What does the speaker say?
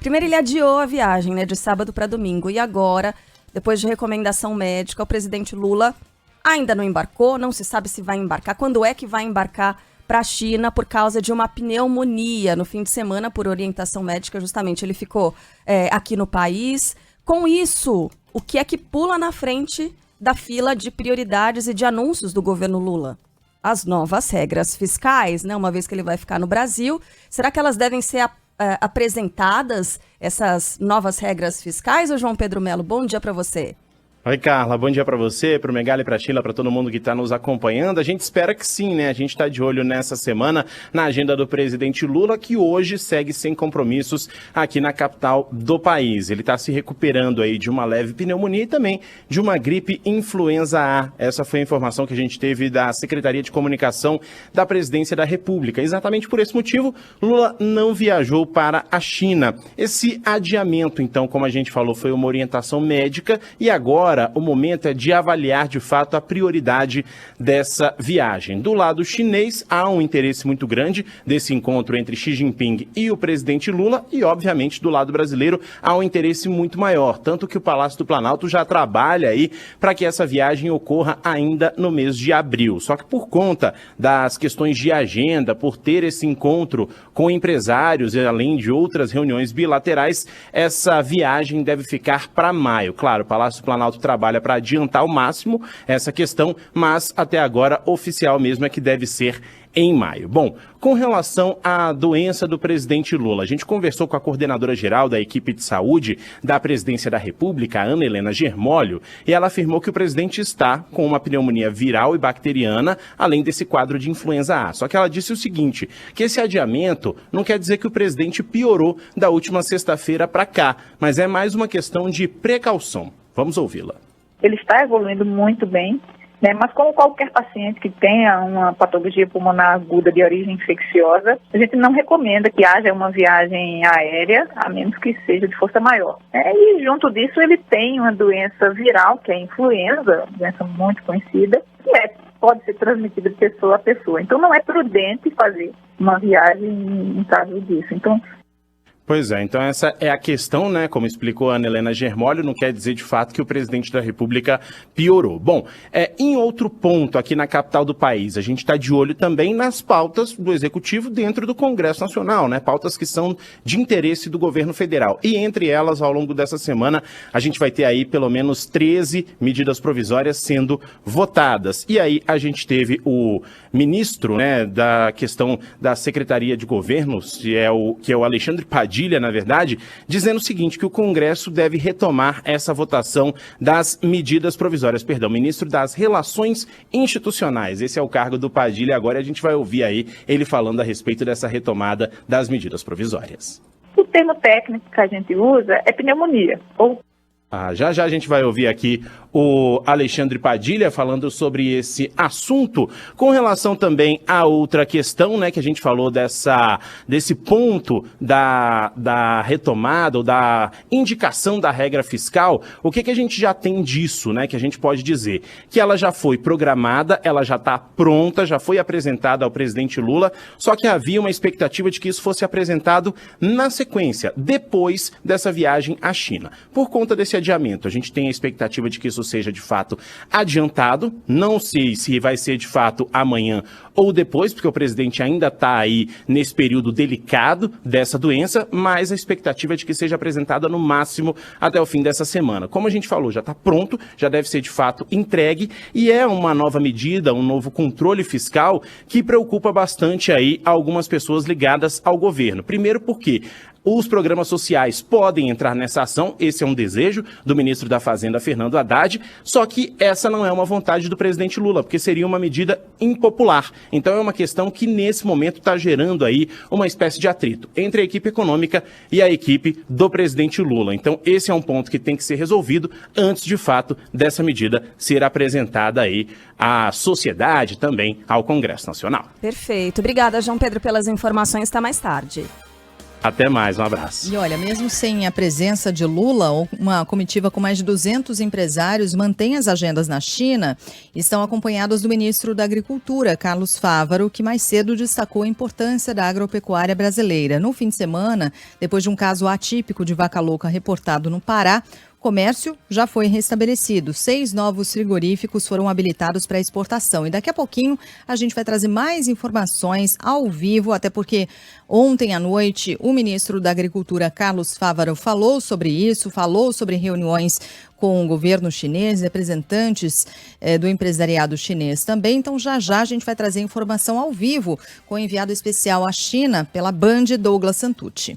Primeiro, ele adiou a viagem, né, de sábado para domingo. E agora, depois de recomendação médica, o presidente Lula ainda não embarcou, não se sabe se vai embarcar. Quando é que vai embarcar para a China por causa de uma pneumonia no fim de semana, por orientação médica, justamente ele ficou aqui no país. Com isso, o que é que pula na frente da fila de prioridades e de anúncios do governo Lula? As novas regras fiscais, né? Uma vez que ele vai ficar no Brasil, será que elas devem ser apresentadas, essas novas regras fiscais? Ô João Pedro Melo, bom dia para você. Oi, Carla, bom dia para você, para o Megali, para a Sheila, para todo mundo que está nos acompanhando. A gente espera que sim, né? A gente está de olho nessa semana na agenda do presidente Lula, que hoje segue sem compromissos aqui na capital do país. Ele está se recuperando aí de uma leve pneumonia e também de uma gripe influenza A. Essa foi a informação que a gente teve da Secretaria de Comunicação da Presidência da República. Exatamente por esse motivo, Lula não viajou para a China. Esse adiamento, então, como a gente falou, foi uma orientação médica e agora o momento é de avaliar de fato a prioridade dessa viagem. Do lado chinês, há um interesse muito grande desse encontro entre Xi Jinping e o presidente Lula e, obviamente, do lado brasileiro, há um interesse muito maior, tanto que o Palácio do Planalto já trabalha aí para que essa viagem ocorra ainda no mês de abril. Só que por conta das questões de agenda, por ter esse encontro com empresários, além de outras reuniões bilaterais, essa viagem deve ficar para maio. Claro, o Palácio do Planalto trabalha para adiantar ao máximo essa questão, mas até agora oficial mesmo é que deve ser em maio. Bom, com relação à doença do presidente Lula, a gente conversou com a coordenadora-geral da equipe de saúde da Presidência da República, Ana Helena Germolho, e ela afirmou que o presidente está com uma pneumonia viral e bacteriana, além desse quadro de influenza A. Só que ela disse o seguinte, que esse adiamento não quer dizer que o presidente piorou da última sexta-feira para cá, mas é mais uma questão de precaução. Vamos ouvi-la. Ele está evoluindo muito bem, né? Mas como qualquer paciente que tenha uma patologia pulmonar aguda de origem infecciosa, a gente não recomenda que haja uma viagem aérea, a menos que seja de força maior. E junto disso ele tem uma doença viral, que é a influenza, doença muito conhecida, que pode ser transmitida de pessoa a pessoa. Então não é prudente fazer uma viagem em caso disso. Pois é, então essa é a questão, né, como explicou a Ana Helena Germolho, não quer dizer de fato que o presidente da República piorou. Bom, em outro ponto aqui na capital do país, a gente está de olho também nas pautas do Executivo dentro do Congresso Nacional, né, pautas que são de interesse do governo federal. E entre elas, ao longo dessa semana, a gente vai ter aí pelo menos 13 medidas provisórias sendo votadas. E aí a gente teve o ministro, né, da questão da Secretaria de Governos, que é o Alexandre Padilha, na verdade, dizendo o seguinte, que o Congresso deve retomar essa votação das medidas provisórias, ministro das Relações Institucionais. Esse é o cargo do Padilha agora, a gente vai ouvir aí ele falando a respeito dessa retomada das medidas provisórias. O termo técnico que a gente usa é pneumonia, Já a gente vai ouvir aqui o Alexandre Padilha falando sobre esse assunto, com relação também a outra questão, né, que a gente falou desse ponto da retomada ou da indicação da regra fiscal. O que a gente já tem disso, né, que a gente pode dizer? Que ela já foi programada, ela já está pronta, já foi apresentada ao presidente Lula, só que havia uma expectativa de que isso fosse apresentado na sequência, depois dessa viagem à China. Por conta desse adiamento, a gente tem a expectativa de que isso seja de fato adiantado, não sei se vai ser de fato amanhã ou depois, porque o presidente ainda está aí nesse período delicado dessa doença, mas a expectativa é de que seja apresentada no máximo até o fim dessa semana. Como a gente falou, já está pronto, já deve ser de fato entregue e é uma nova medida, um novo controle fiscal que preocupa bastante aí algumas pessoas ligadas ao governo. Primeiro porque os programas sociais podem entrar nessa ação, esse é um desejo do ministro da Fazenda, Fernando Haddad, só que essa não é uma vontade do presidente Lula, porque seria uma medida impopular. Então é uma questão que nesse momento está gerando aí uma espécie de atrito entre a equipe econômica e a equipe do presidente Lula. Então esse é um ponto que tem que ser resolvido antes de fato dessa medida ser apresentada aí à sociedade, também ao Congresso Nacional. Perfeito. Obrigada, João Pedro, pelas informações. Até mais tarde. Até mais, um abraço. E olha, mesmo sem a presença de Lula, uma comitiva com mais de 200 empresários mantém as agendas na China e estão acompanhados do ministro da Agricultura, Carlos Fávaro, que mais cedo destacou a importância da agropecuária brasileira. No fim de semana, depois de um caso atípico de vaca louca reportado no Pará, o comércio já foi restabelecido. 6 novos frigoríficos foram habilitados para exportação. E daqui a pouquinho a gente vai trazer mais informações ao vivo, até porque ontem à noite o ministro da Agricultura, Carlos Fávaro, falou sobre isso, falou sobre reuniões com o governo chinês, representantes do empresariado chinês também. Então já a gente vai trazer informação ao vivo com o enviado especial à China pela Band, Douglas Santucci.